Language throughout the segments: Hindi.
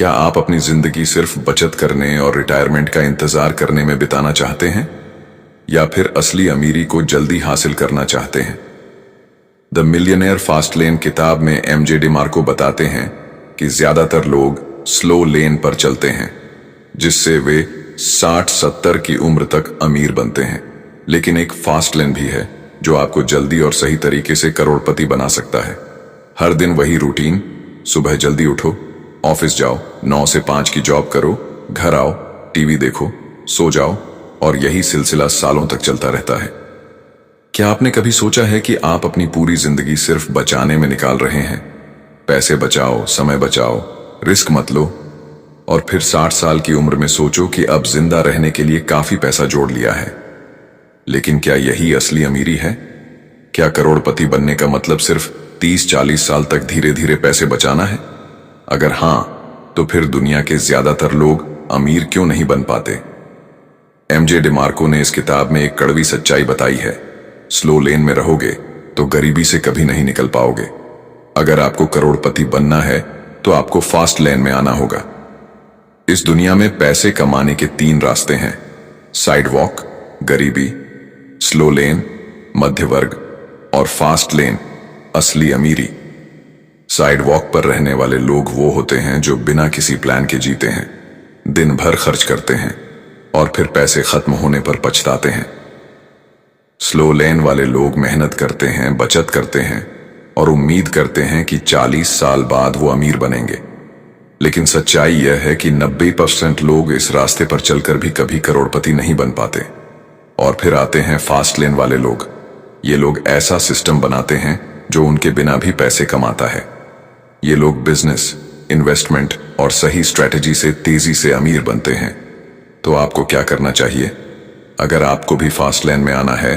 क्या आप अपनी जिंदगी सिर्फ बचत करने और रिटायरमेंट का इंतजार करने में बिताना चाहते हैं, या फिर असली अमीरी को जल्दी हासिल करना चाहते हैं? द मिलियनेयर फास्ट लेन किताब में एमजे डिमार्को बताते हैं कि ज्यादातर लोग स्लो लेन पर चलते हैं, जिससे वे 60-70 की उम्र तक अमीर बनते हैं। लेकिन एक फास्ट लेन भी है जो आपको जल्दी और सही तरीके से करोड़पति बना सकता है। हर दिन वही रूटीन, सुबह जल्दी उठो, ऑफिस जाओ, 9 से 5 की जॉब करो, घर आओ, टीवी देखो, सो जाओ, और यही सिलसिला सालों तक चलता रहता है। क्या आपने कभी सोचा है कि आप अपनी पूरी जिंदगी सिर्फ बचाने में निकाल रहे हैं? पैसे बचाओ, समय बचाओ, रिस्क मत लो, और फिर 60 साल की उम्र में सोचो कि अब जिंदा रहने के लिए काफी पैसा जोड़ लिया है। लेकिन क्या यही असली अमीरी है? क्या करोड़पति बनने का मतलब सिर्फ 30-40 साल तक धीरे धीरे पैसे बचाना है? अगर हां, तो फिर दुनिया के ज्यादातर लोग अमीर क्यों नहीं बन पाते? एमजे डिमार्को ने इस किताब में एक कड़वी सच्चाई बताई है। स्लो लेन में रहोगे तो गरीबी से कभी नहीं निकल पाओगे। अगर आपको करोड़पति बनना है तो आपको फास्ट लेन में आना होगा। इस दुनिया में पैसे कमाने के 3 रास्ते हैं: साइड वॉक, गरीबी; स्लो लेन, मध्य वर्ग; और फास्ट लेन, असली अमीरी। साइड वॉक पर रहने वाले लोग वो होते हैं जो बिना किसी प्लान के जीते हैं, दिन भर खर्च करते हैं और फिर पैसे खत्म होने पर पछताते हैं। स्लो लेन वाले लोग मेहनत करते हैं, बचत करते हैं और उम्मीद करते हैं कि 40 साल बाद वो अमीर बनेंगे। लेकिन सच्चाई यह है कि 90% लोग इस रास्ते पर चलकर भी कभी करोड़पति नहीं बन पाते। और फिर आते हैं फास्ट लेन वाले लोग। ये लोग ऐसा सिस्टम बनाते हैं जो उनके बिना भी पैसे कमाता है। ये लोग बिजनेस, इन्वेस्टमेंट और सही स्ट्रेटेजी से तेजी से अमीर बनते हैं। तो आपको क्या करना चाहिए? अगर आपको भी फास्ट लेन में आना है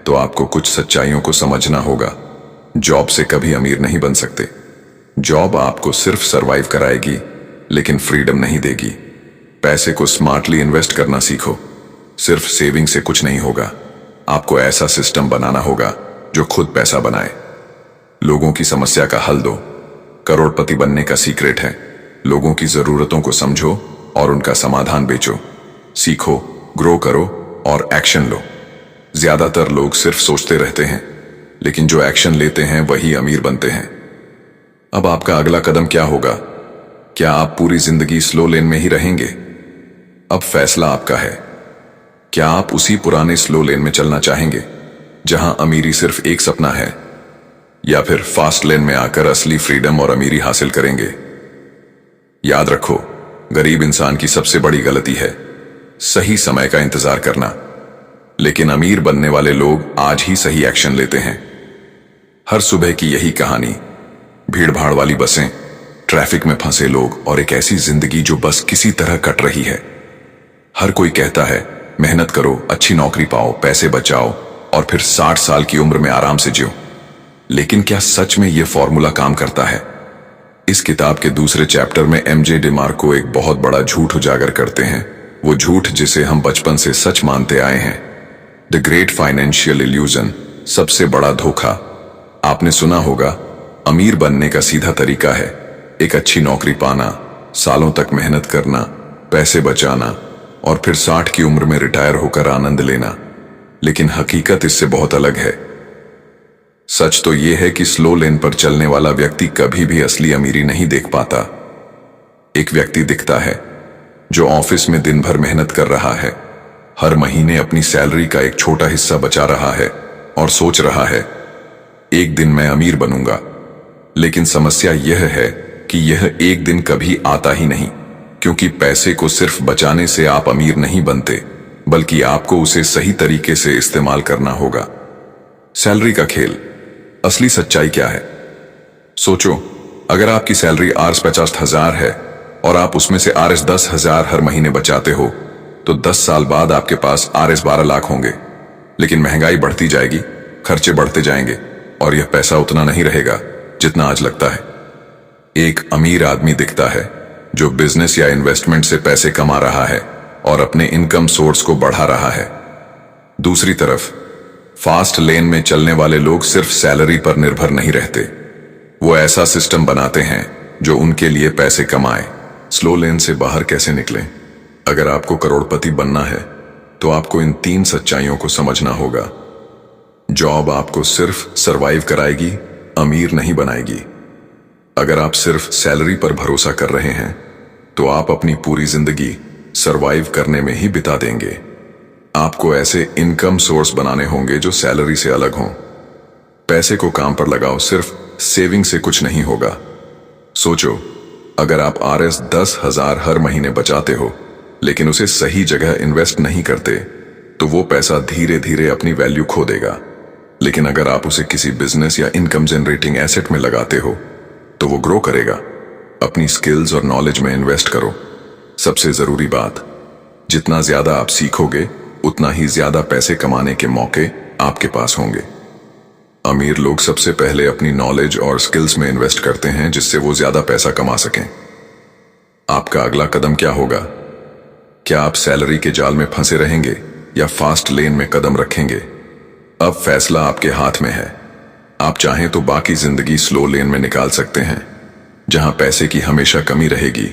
तो आपको कुछ सच्चाइयों को समझना होगा। जॉब से कभी अमीर नहीं बन सकते। जॉब आपको सिर्फ सरवाइव कराएगी, लेकिन फ्रीडम नहीं देगी। पैसे को स्मार्टली इन्वेस्ट करना सीखो। सिर्फ सेविंग से कुछ नहीं होगा। आपको ऐसा सिस्टम बनाना होगा जो खुद पैसा बनाए। लोगों की समस्या का हल दो। करोड़पति बनने का सीक्रेट है: लोगों की जरूरतों को समझो और उनका समाधान बेचो। सीखो, ग्रो करो और एक्शन लो। ज्यादातर लोग सिर्फ सोचते रहते हैं, लेकिन जो एक्शन लेते हैं वही अमीर बनते हैं। अब आपका अगला कदम क्या होगा? क्या आप पूरी जिंदगी स्लो लेन में ही रहेंगे? अब फैसला आपका है। क्या आप उसी पुराने स्लो लेन में चलना चाहेंगे जहां अमीरी सिर्फ एक सपना है, या फिर फास्ट लेन में आकर असली फ्रीडम और अमीरी हासिल करेंगे? याद रखो, गरीब इंसान की सबसे बड़ी गलती है सही समय का इंतजार करना। लेकिन अमीर बनने वाले लोग आज ही सही एक्शन लेते हैं। हर सुबह की यही कहानी: भीड़ भाड़ वाली बसें, ट्रैफिक में फंसे लोग और एक ऐसी जिंदगी जो बस किसी तरह कट रही है। हर कोई कहता है मेहनत करो, अच्छी नौकरी पाओ, पैसे बचाओ और फिर 60 साल की उम्र में आराम से जियो। लेकिन क्या सच में यह फॉर्मूला काम करता है? इस किताब के दूसरे चैप्टर में एमजे डिमार्को एक बहुत बड़ा झूठ उजागर करते हैं। वो झूठ जिसे हम बचपन से सच मानते आए हैं। द ग्रेट फाइनेंशियल इल्यूजन, सबसे बड़ा धोखा। आपने सुना होगा, अमीर बनने का सीधा तरीका है एक अच्छी नौकरी पाना, सालों तक मेहनत करना, पैसे बचाना और फिर 60 की उम्र में रिटायर होकर आनंद लेना। लेकिन हकीकत इससे बहुत अलग है। सच तो यह है कि स्लो लेन पर चलने वाला व्यक्ति कभी भी असली अमीरी नहीं देख पाता। एक व्यक्ति दिखता है जो ऑफिस में दिन भर मेहनत कर रहा है, हर महीने अपनी सैलरी का एक छोटा हिस्सा बचा रहा है और सोच रहा है एक दिन मैं अमीर बनूंगा। लेकिन समस्या यह है कि यह एक दिन कभी आता ही नहीं, क्योंकि पैसे को सिर्फ बचाने से आप अमीर नहीं बनते, बल्कि आपको उसे सही तरीके से इस्तेमाल करना होगा। सैलरी का खेल, असली सच्चाई क्या है? सोचो, अगर आपकी सैलरी आर्स 50,000 है और आप उसमें से आरएस 10,000 हर महीने बचाते हो, तो 10 साल बाद आपके पास आरएस 12 लाख होंगे। लेकिन महंगाई बढ़ती जाएगी, खर्चे बढ़ते जाएंगे और यह पैसा उतना नहीं रहेगा जितना आज लगता है। एक अमीर आदमी दिखता है जो बिजनेस या इन्वेस्टमेंट से पैसे कमा रहा है और अपने इनकम सोर्स को बढ़ा रहा है। दूसरी तरफ फास्ट लेन में चलने वाले लोग सिर्फ सैलरी पर निर्भर नहीं रहते। वो ऐसा सिस्टम बनाते हैं जो उनके लिए पैसे कमाए, स्लो लेन से बाहर कैसे निकलें। अगर आपको करोड़पति बनना है तो आपको इन 3 सच्चाइयों को समझना होगा। जॉब आपको सिर्फ सरवाइव कराएगी, अमीर नहीं बनाएगी। अगर आप सिर्फ सैलरी पर भरोसा कर रहे हैं तो आप अपनी पूरी जिंदगी सरवाइव करने में ही बिता देंगे। आपको ऐसे इनकम सोर्स बनाने होंगे जो सैलरी से अलग हों। पैसे को काम पर लगाओ, सिर्फ सेविंग से कुछ नहीं होगा। सोचो, अगर आप RS 10,000 हर महीने बचाते हो लेकिन उसे सही जगह इन्वेस्ट नहीं करते तो वो पैसा धीरे धीरे अपनी वैल्यू खो देगा। लेकिन अगर आप उसे किसी बिजनेस या इनकम जनरेटिंग एसेट में लगाते हो तो वो ग्रो करेगा। अपनी स्किल्स और नॉलेज में इन्वेस्ट करो। सबसे जरूरी बात, जितना ज्यादा आप सीखोगे उतना ही ज्यादा पैसे कमाने के मौके आपके पास होंगे। अमीर लोग सबसे पहले अपनी नॉलेज और स्किल्स में इन्वेस्ट करते हैं जिससे वो ज्यादा पैसा कमा सकें। आपका अगला कदम क्या होगा? क्या आप सैलरी के जाल में फंसे रहेंगे या फास्ट लेन में कदम रखेंगे? अब फैसला आपके हाथ में है। आप चाहें तो बाकी जिंदगी स्लो लेन में निकाल सकते हैं जहां पैसे की हमेशा कमी रहेगी,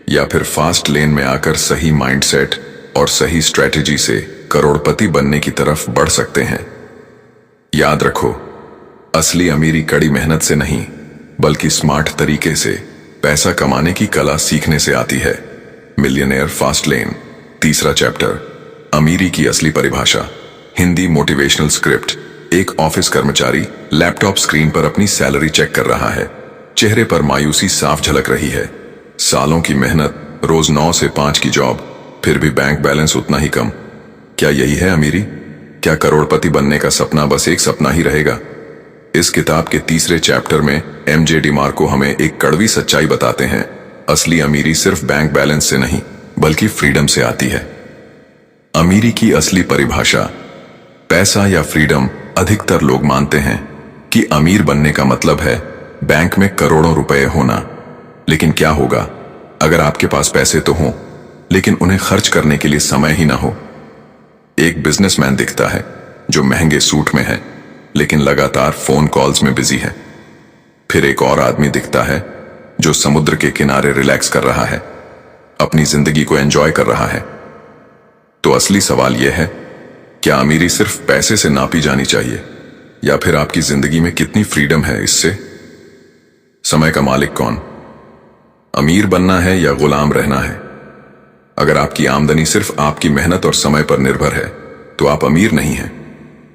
या फिर फास्ट लेन में आकर सही माइंडसेट और सही स्ट्रेटेजी से करोड़पति बनने की तरफ बढ़ सकते हैं। याद रखो, असली अमीरी कड़ी मेहनत से नहीं बल्कि स्मार्ट तरीके से पैसा कमाने की कला सीखने से आती है। मिलियनेयर फास्ट लेन, तीसरा चैप्टर, अमीरी की असली परिभाषा। Hindi motivational script. एक ऑफिस कर्मचारी लैपटॉप स्क्रीन पर अपनी सैलरी चेक कर रहा है। चेहरे पर मायूसी साफ झलक रही है। सालों की मेहनत, रोज 9 से 5 की जॉब, फिर भी बैंक बैलेंस उतना ही कम। क्या यही है अमीरी? क्या करोड़पति बनने का सपना बस एक सपना ही रहेगा? इस किताब के तीसरे चैप्टर में MJ डिमार्को हमें एक कड़वी सच्चाई बताते हैं। असली अमीरी सिर्फ बैंक बैलेंस से नहीं बल्कि फ्रीडम से आती है। अमीरी की असली परिभाषा। पैसा या फ्रीडम। अधिकतर लोग मानते हैं कि अमीर बनने का मतलब है बैंक में करोड़ों रुपए होना। लेकिन क्या होगा अगर आपके पास पैसे तो हों लेकिन उन्हें खर्च करने के लिए समय ही ना हो? एक बिजनेसमैन दिखता है जो महंगे सूट में है लेकिन लगातार फोन कॉल्स में बिजी है। फिर एक और आदमी दिखता है जो समुद्र के किनारे रिलैक्स कर रहा है, अपनी जिंदगी को एंजॉय कर रहा है। तो असली सवाल यह है, क्या अमीरी सिर्फ पैसे से नापी जानी चाहिए या फिर आपकी जिंदगी में कितनी फ्रीडम है इससे? समय का मालिक कौन? अमीर बनना है या गुलाम रहना है? अगर आपकी आमदनी सिर्फ आपकी मेहनत और समय पर निर्भर है तो आप अमीर नहीं हैं,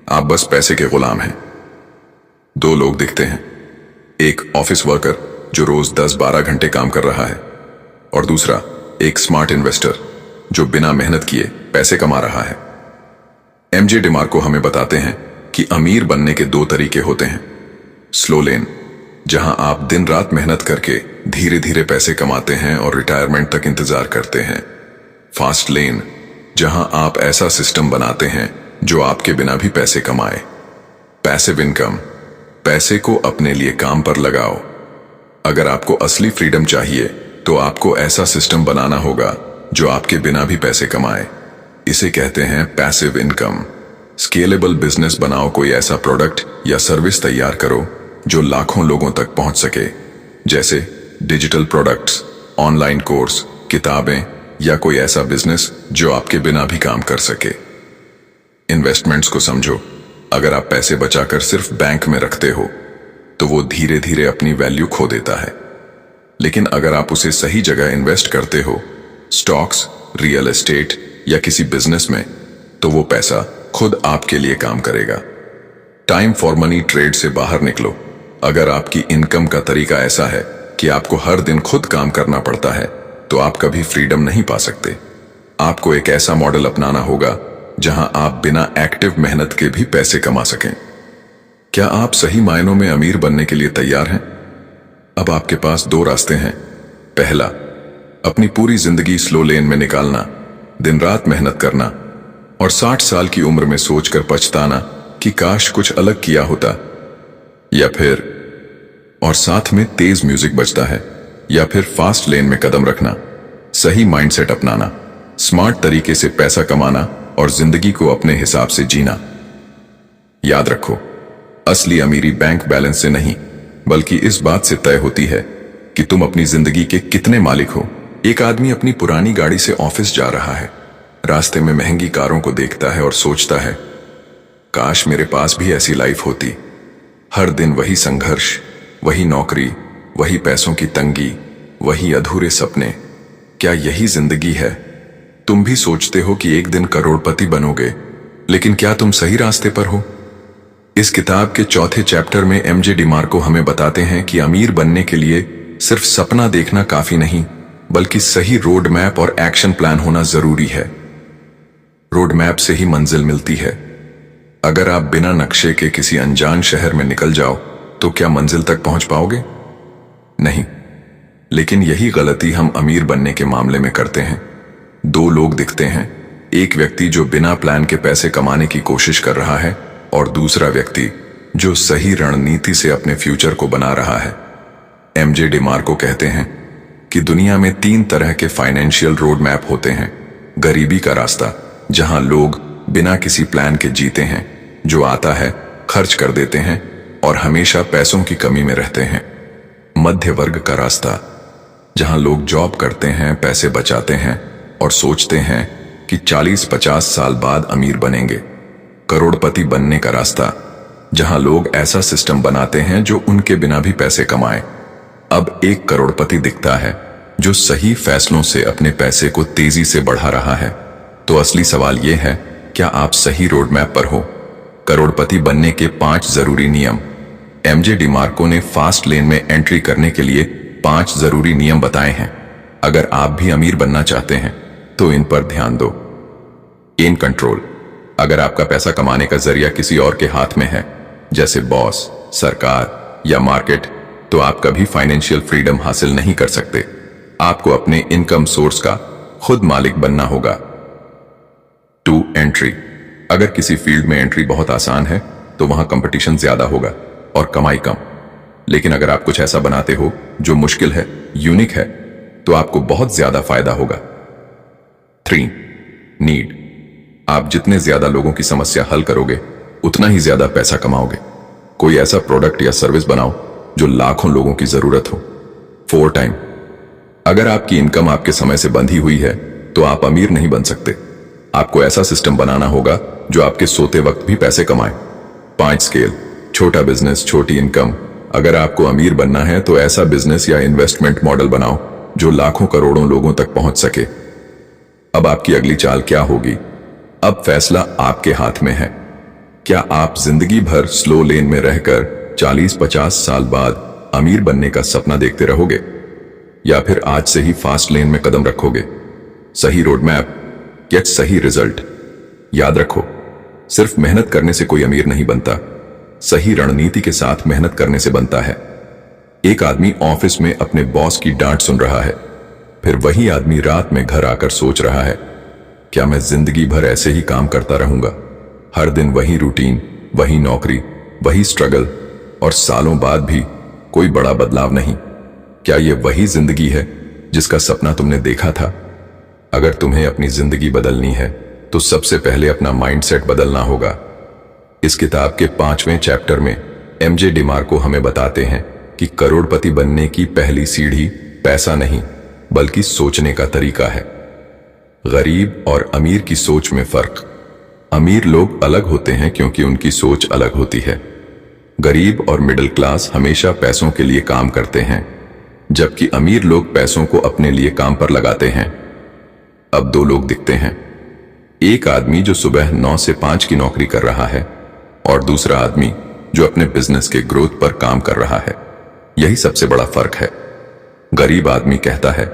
आप बस पैसे के गुलाम हैं। 2 लोग दिखते हैं, एक ऑफिस वर्कर जो रोज 10-12 घंटे काम कर रहा है और दूसरा एक स्मार्ट इन्वेस्टर जो बिना मेहनत किए पैसे कमा रहा है। MJ डिमार्को हमें बताते हैं कि अमीर बनने के 2 तरीके होते हैं। स्लो लेन, जहां आप दिन रात मेहनत करके धीरे धीरे पैसे कमाते हैं और रिटायरमेंट तक इंतजार करते हैं। फास्ट लेन, जहां आप ऐसा सिस्टम बनाते हैं जो आपके बिना भी पैसे कमाए। पैसिव इनकम, पैसे को अपने लिए काम पर लगाओ। अगर आपको असली फ्रीडम चाहिए तो आपको ऐसा सिस्टम बनाना होगा जो आपके बिना भी पैसे कमाए। इसे कहते हैं पैसिव इनकम। स्केलेबल बिजनेस बनाओ। कोई ऐसा प्रोडक्ट या सर्विस तैयार करो जो लाखों लोगों तक पहुंच सके, जैसे डिजिटल प्रोडक्ट्स, ऑनलाइन कोर्स, किताबें या कोई ऐसा बिजनेस जो आपके बिना भी काम कर सके। इन्वेस्टमेंट्स को समझो। अगर आप पैसे बचाकर सिर्फ बैंक में रखते हो तो वो धीरे धीरे अपनी वैल्यू खो देता है। लेकिन अगर आप उसे सही जगह इन्वेस्ट करते हो, स्टॉक्स, रियल एस्टेट या किसी बिजनेस में, तो वो पैसा खुद आपके लिए काम करेगा। टाइम फॉर मनी ट्रेड से बाहर निकलो। अगर आपकी इनकम का तरीका ऐसा है कि आपको हर दिन खुद काम करना पड़ता है तो आप कभी फ्रीडम नहीं पा सकते। आपको एक ऐसा मॉडल अपनाना होगा जहां आप बिना एक्टिव मेहनत के भी पैसे कमा सकें। क्या आप सही मायनों में अमीर बनने के लिए तैयार हैं? अब आपके पास 2 रास्ते हैं। पहला, अपनी पूरी जिंदगी स्लो लेन में निकालना, दिन रात मेहनत करना और 60 साल की उम्र में सोचकर पछताना कि काश कुछ अलग किया होता। या फिर, और साथ में तेज म्यूजिक बजता है, या फिर फास्ट लेन में कदम रखना, सही माइंडसेट अपनाना, स्मार्ट तरीके से पैसा कमाना और जिंदगी को अपने हिसाब से जीना। याद रखो, असली अमीरी बैंक बैलेंस से नहीं बल्कि इस बात से तय होती है कि तुम अपनी जिंदगी के कितने मालिक हो, एक आदमी अपनी पुरानी गाड़ी से ऑफिस जा रहा है। रास्ते में महंगी कारों को देखता है और सोचता है, काश मेरे पास भी ऐसी लाइफ होती। हर दिन वही संघर्ष, वही नौकरी, वही पैसों की तंगी, वही अधूरे सपने। क्या यही जिंदगी है? तुम भी सोचते हो कि एक दिन करोड़पति बनोगे, लेकिन क्या तुम सही रास्ते पर हो? इस किताब के चौथे चैप्टर में एमजे डिमार्को हमें बताते हैं कि अमीर बनने के लिए सिर्फ सपना देखना काफी नहीं, बल्कि सही रोड मैप और एक्शन प्लान होना जरूरी है। रोड मैप से ही मंजिल मिलती है। अगर आप बिना नक्शे के किसी अनजान शहर में निकल जाओ तो क्या मंजिल तक पहुंच पाओगे? नहीं। लेकिन यही गलती हम अमीर बनने के मामले में करते हैं। दो लोग दिखते हैं, एक व्यक्ति जो बिना प्लान के पैसे कमाने की कोशिश कर रहा है और दूसरा व्यक्ति जो सही रणनीति से अपने फ्यूचर को बना रहा है। एमजे डिमार्को कहते हैं कि दुनिया में 3 तरह के फाइनेंशियल रोड मैप होते हैं। गरीबी का रास्ता, जहां लोग बिना किसी प्लान के जीते हैं, जो आता है खर्च कर देते हैं और हमेशा पैसों की कमी में रहते हैं। मध्य वर्ग का रास्ता, जहां लोग जॉब करते हैं, पैसे बचाते हैं और सोचते हैं कि 40-50 साल बाद अमीर बनेंगे। करोड़पति बनने का रास्ता, जहां लोग ऐसा सिस्टम बनाते हैं जो उनके बिना भी पैसे कमाए। अब एक करोड़पति दिखता है जो सही फैसलों से अपने पैसे को तेजी से बढ़ा रहा है। तो असली सवाल यह है, क्या आप सही रोड मैप पर हो? करोड़पति बनने के 5 जरूरी नियम। एमजे डिमार्को ने फास्ट लेन में एंट्री करने के लिए 5 जरूरी नियम बताए हैं। अगर आप भी अमीर बनना चाहते हैं तो इन पर ध्यान दो। इन कंट्रोल, अगर आपका पैसा कमाने का जरिया किसी और के हाथ में है, जैसे बॉस, सरकार या मार्केट, तो आप कभी फाइनेंशियल फ्रीडम हासिल नहीं कर सकते। आपको अपने इनकम सोर्स का खुद मालिक बनना होगा। 2 एंट्री, अगर किसी फील्ड में एंट्री बहुत आसान है तो वहां कंपटीशन ज्यादा होगा और कमाई कम। लेकिन अगर आप कुछ ऐसा बनाते हो जो मुश्किल है, यूनिक है, तो आपको बहुत ज्यादा फायदा होगा। 3 नीड, आप जितने ज्यादा लोगों की समस्या हल करोगे उतना ही ज्यादा पैसा कमाओगे। कोई ऐसा प्रोडक्ट या सर्विस बनाओ जो लाखों लोगों की जरूरत हो। 4 टाइम, अगर आपकी इनकम आपके समय से बंधी हुई है तो आप अमीर नहीं बन सकते। आपको ऐसा सिस्टम बनाना होगा जो आपके सोते वक्त भी पैसे कमाए। 5 स्केल, छोटा बिजनेस, छोटी इनकम। अगर आपको अमीर बनना है तो ऐसा बिजनेस या इन्वेस्टमेंट मॉडल बनाओ जो लाखों करोड़ों लोगों तक पहुंच सके। अब आपकी अगली चाल क्या होगी? अब फैसला आपके हाथ में है। क्या आप जिंदगी भर स्लो लेन में रहकर 40-50 साल बाद अमीर बनने का सपना देखते रहोगे, या फिर आज से ही फास्ट लेन में कदम रखोगे? सही रोड मैप, गेट सही रिजल्ट। याद रखो, सिर्फ मेहनत करने से कोई अमीर नहीं बनता, सही रणनीति के साथ मेहनत करने से बनता है। एक आदमी ऑफिस में अपने बॉस की डांट सुन रहा है, फिर वही आदमी रात में घर आकर सोच रहा है, क्या मैं जिंदगी भर ऐसे ही काम करता रहूंगा? हर दिन वही रूटीन, वही नौकरी, वही स्ट्रगल, और सालों बाद भी कोई बड़ा बदलाव नहीं। क्या ये वही जिंदगी है जिसका सपना तुमने देखा था? अगर तुम्हें अपनी जिंदगी बदलनी है तो सबसे पहले अपना माइंडसेट बदलना होगा। इस किताब के 5वें चैप्टर में एमजे डिमार्को हमें बताते हैं कि करोड़पति बनने की पहली सीढ़ी पैसा नहीं, बल्कि सोचने का तरीका है। गरीब और अमीर की सोच में फर्क। अमीर लोग अलग होते हैं क्योंकि उनकी सोच अलग होती है। गरीब और मिडिल क्लास हमेशा पैसों के लिए काम करते हैं, जबकि अमीर लोग पैसों को अपने लिए काम पर लगाते हैं। अब 2 लोग दिखते हैं, एक आदमी जो सुबह 9 से 5 की नौकरी कर रहा है और दूसरा आदमी जो अपने बिजनेस के ग्रोथ पर काम कर रहा है। यही सबसे बड़ा फर्क है। गरीब आदमी कहता है,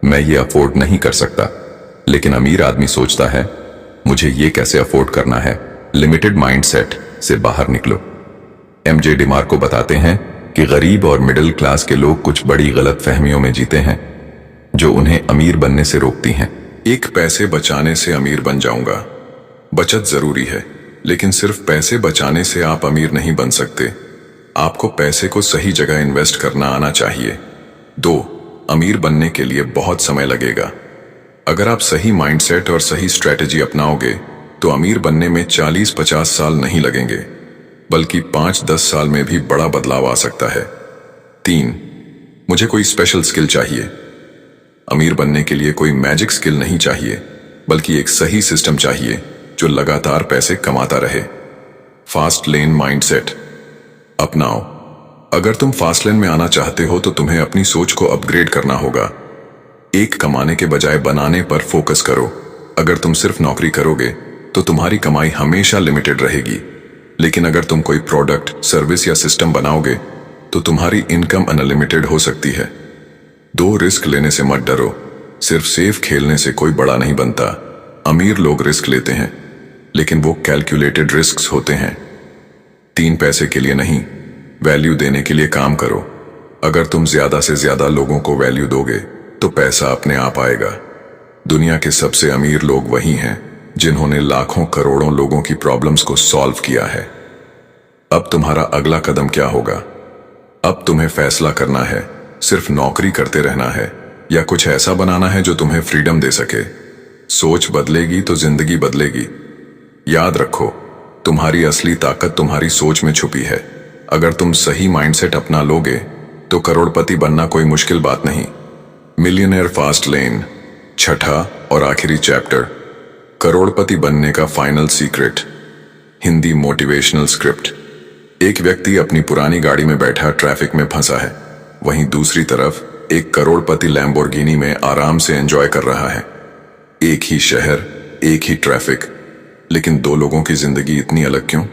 मैं ये अफोर्ड नहीं कर सकता, लेकिन अमीर आदमी सोचता है, मुझे ये कैसे अफोर्ड करना है। लिमिटेड माइंडसेट से बाहर निकलो। एमजे डिमार्को बताते हैं कि गरीब और मिडिल क्लास के लोग कुछ बड़ी गलत फहमियों में जीते हैं जो उन्हें अमीर बनने से रोकती हैं। एक, पैसे बचाने से अमीर बन जाऊंगा। बचत जरूरी है, लेकिन सिर्फ पैसे बचाने से आप अमीर नहीं बन सकते। आपको पैसे को सही जगह इन्वेस्ट करना आना चाहिए। 2, अमीर बनने के लिए बहुत समय लगेगा। अगर आप सही माइंडसेट और सही स्ट्रेटेजी अपनाओगे तो अमीर बनने में 40-50 साल नहीं लगेंगे, बल्कि 5-10 साल में भी बड़ा बदलाव आ सकता है। 3, मुझे कोई स्पेशल स्किल चाहिए। अमीर बनने के लिए कोई मैजिक स्किल नहीं चाहिए, बल्कि एक सही सिस्टम चाहिए जो लगातार पैसे कमाता रहे। फास्ट लेन माइंडसेट अपनाओ। अगर तुम फास्ट लेन में आना चाहते हो तो तुम्हें अपनी सोच को अपग्रेड करना होगा। एक कमाने के बजाय बनाने पर फोकस करो। अगर तुम सिर्फ नौकरी करोगे तो तुम्हारी कमाई हमेशा लिमिटेड रहेगी, लेकिन अगर तुम कोई प्रोडक्ट, सर्विस या सिस्टम बनाओगे तो तुम्हारी इनकम अनलिमिटेड हो सकती है। दो, रिस्क लेने से मत डरो। सिर्फ सेफ खेलने से कोई बड़ा नहीं बनता। अमीर लोग रिस्क लेते हैं, लेकिन वो कैलकुलेटेड रिस्क्स होते हैं। 3, पैसे के लिए नहीं, वैल्यू देने के लिए काम करो। अगर तुम ज्यादा से ज्यादा लोगों को वैल्यू दोगे तो पैसा अपने आप आएगा। दुनिया के सबसे अमीर लोग वही हैं जिन्होंने लाखों करोड़ों लोगों की प्रॉब्लम्स को सॉल्व किया है। अब तुम्हारा अगला कदम क्या होगा? अब तुम्हें फैसला करना है, सिर्फ नौकरी करते रहना है या कुछ ऐसा बनाना है जो तुम्हें फ्रीडम दे सके। सोच बदलेगी तो जिंदगी बदलेगी। याद रखो, तुम्हारी असली ताकत तुम्हारी सोच में छुपी है। अगर तुम सही माइंडसेट अपना लोगे तो करोड़पति बनना कोई मुश्किल बात नहीं। मिलियनेयर फास्ट लेन, छठा और आखिरी चैप्टर, करोड़पति बनने का final secret. Hindi motivational script. एक व्यक्ति अपनी पुरानी गाड़ी में बैठा ट्रैफिक में फंसा है। वहीं दूसरी तरफ एक करोड़पति लैम्बोर्गिनी में आराम से एंजॉय कर रहा है। एक ही शहर, एक ही ट्रैफिक, लेकिन दो लोगों की जिंदगी इतनी अलग क्यों?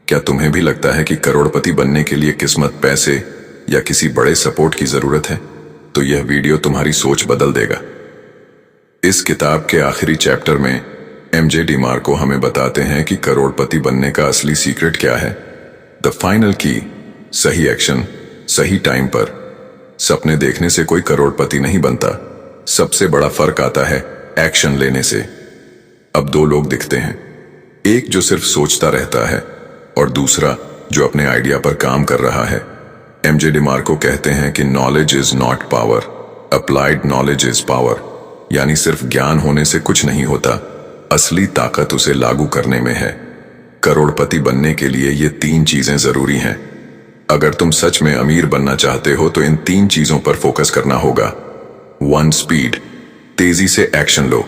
क्या तुम्हें भी लगता है कि करोड़पति बनने के लिए किस्मत, पैसे या किसी बड़े सपोर्ट की जरूरत है? तो यह वीडियो तुम्हारी सोच बदल देगा। इस किताब के आखिरी चैप्टर में एमजे डिमार्को हमें बताते हैं कि करोड़पति बनने का असली सीक्रेट क्या है। द फाइनल की, सही एक्शन सही टाइम पर। सपने देखने से कोई करोड़पति नहीं बनता। सबसे बड़ा फर्क आता है एक्शन लेने से। अब दो लोग दिखते हैं, एक जो सिर्फ सोचता रहता है और दूसरा जो अपने आइडिया पर काम कर रहा है। एमजे डिमार्को कहते हैं कि knowledge is not power, applied knowledge is power. यानी सिर्फ ज्ञान होने से कुछ नहीं होता, असली ताकत उसे लागू करने में है। करोड़पति बनने के लिए ये 3 चीजें जरूरी हैं। अगर तुम सच में अमीर बनना चाहते हो तो इन 3 चीजों पर फोकस करना होगा। 1, स्पीड, तेजी से एक्शन लो।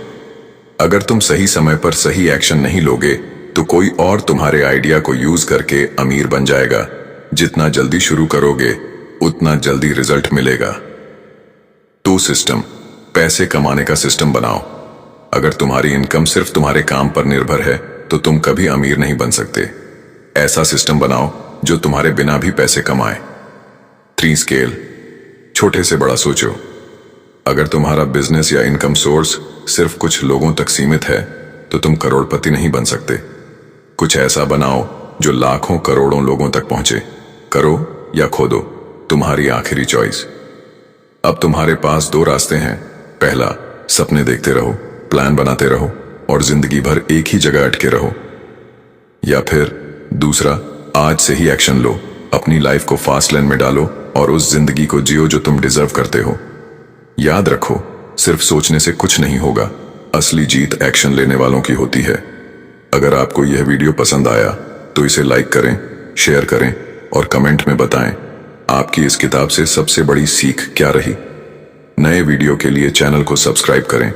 अगर तुम सही समय पर सही एक्शन नहीं लोगे तो कोई और तुम्हारे आइडिया को यूज करके अमीर बन जाएगा। जितना जल्दी शुरू करोगे उतना जल्दी रिजल्ट मिलेगा। 2, सिस्टम, पैसे कमाने का सिस्टम बनाओ। अगर तुम्हारी इनकम सिर्फ तुम्हारे काम पर निर्भर है तो तुम कभी अमीर नहीं बन सकते। ऐसा सिस्टम बनाओ जो तुम्हारे बिना भी पैसे कमाए। 3, स्केल, छोटे से बड़ा सोचो। अगर तुम्हारा बिजनेस या इनकम सोर्स सिर्फ कुछ लोगों तक सीमित है तो तुम करोड़पति नहीं बन सकते। कुछ ऐसा बनाओ जो लाखों करोड़ों लोगों तक पहुंचे। करो या खो दो, तुम्हारी आखिरी चॉइस। अब तुम्हारे पास 2 रास्ते हैं। पहला, सपने देखते रहो, प्लान बनाते रहो और जिंदगी भर एक ही जगह अटके रहो। या फिर दूसरा, आज से ही एक्शन लो, अपनी लाइफ को फास्ट लेन में डालो और उस जिंदगी को जियो जो तुम डिजर्व करते हो। याद रखो, सिर्फ सोचने से कुछ नहीं होगा, असली जीत एक्शन लेने वालों की होती है। अगर आपको यह वीडियो पसंद आया तो इसे लाइक करें, शेयर करें और कमेंट में बताएं आपकी इस किताब से सबसे बड़ी सीख क्या रही। नए वीडियो के लिए चैनल को सब्सक्राइब करें।